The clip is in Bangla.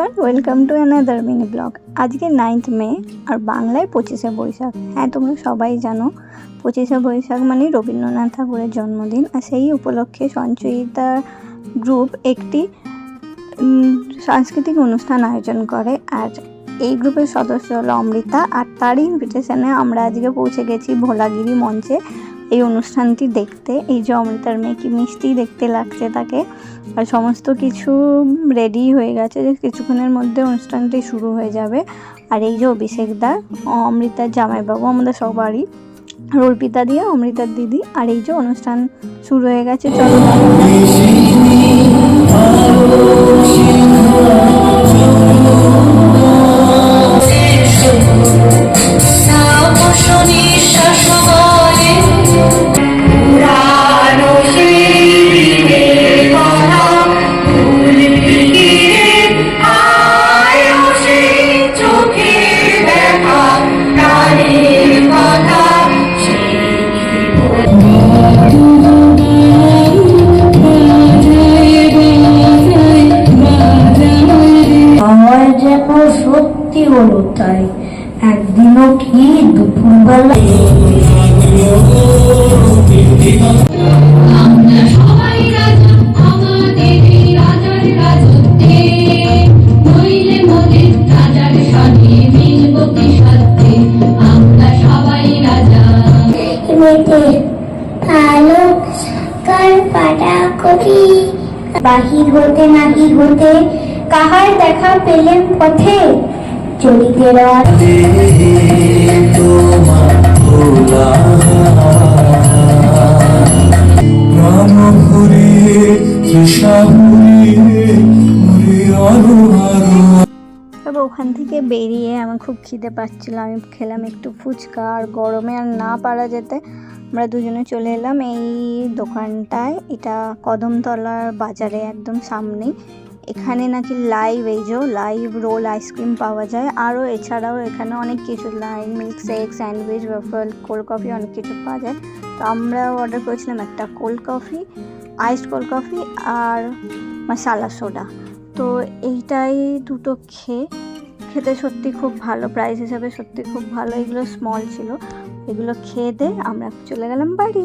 Everyone, welcome to another mini blog. আজকে 9th মে আর বাংলায় 25শে বৈশাখ। হ্যাঁ, তোমরা সবাই জানো 25শে বৈশাখ মানে রবীন্দ্রনাথ ঠাকুরের জন্মদিন। আর সেই উপলক্ষে সঞ্চয়িতা গ্রুপ একটি সাংস্কৃতিক অনুষ্ঠান আয়োজন করে। আর এই গ্রুপের সদস্য হলো অমৃতা, আর তারই ইনভিটেশনে আমরা আজকে পৌঁছে গেছি ভোলাগিরি মঞ্চে এই অনুষ্ঠানটি দেখতে। এই যে অমৃতার মেয়ে কি মিষ্টি দেখতে লাগছে তাকে, আর সমস্ত কিছু রেডি হয়ে গেছে যে কিছুক্ষণের মধ্যে অনুষ্ঠানটি শুরু হয়ে যাবে। আর এই যে অভিষেক দা, অমৃতার জামাইবাবু, আমাদের সবারই, অর্পিতা দিয়ে অমৃতার দিদি। আর এই যে অনুষ্ঠান শুরু হয়ে গেছে, চলো সত্যি হলো তাই। একদিনও কি দুপুরবেলা আমরা সবাই রাজা, আমাদের রাজার রাজত্বে, নইলে মোদের রাজার সাথে মিলব কি সাথে, আমরা সবাই রাজা। আলো কার পাটা করি বাহির হতে নাহির হতে, কাহার দেখা পেলেন পথে, চলিতে রাতে তোমার ভোলা প্রাণ ভরিয়ে তৃষা ভরিয়ে মরে আরো আরো। তবে ওখান থেকে বেরিয়ে আমার খুব খিদে পাচ্ছিল। আমি খেলাম একটু ফুচকা, আর গরমে আর না পারা যেতে আমরা দুজনে চলে এলাম এই দোকানটায়। এটা কদমতলার বাজারে একদম সামনেই। এখানে নাকি লাইভ লাইভ রোল আইসক্রিম পাওয়া যায়, আরও এছাড়াও এখানে অনেক কিছু live milkshake, sandwich, waffle, cold coffee অনেক কিছু পাওয়া যায়। তো আমরা অর্ডার করেছিলাম একটা cold coffee, iced cold coffee আর মশালা সোডা। তো এইটাই দুটো খেতে সত্যি খুব ভালো, প্রাইস হিসাবে সত্যি খুব ভালো। এগুলো স্মল ছিল, এগুলো খেয়ে দিয়ে আমরা চলে গেলাম বাড়ি।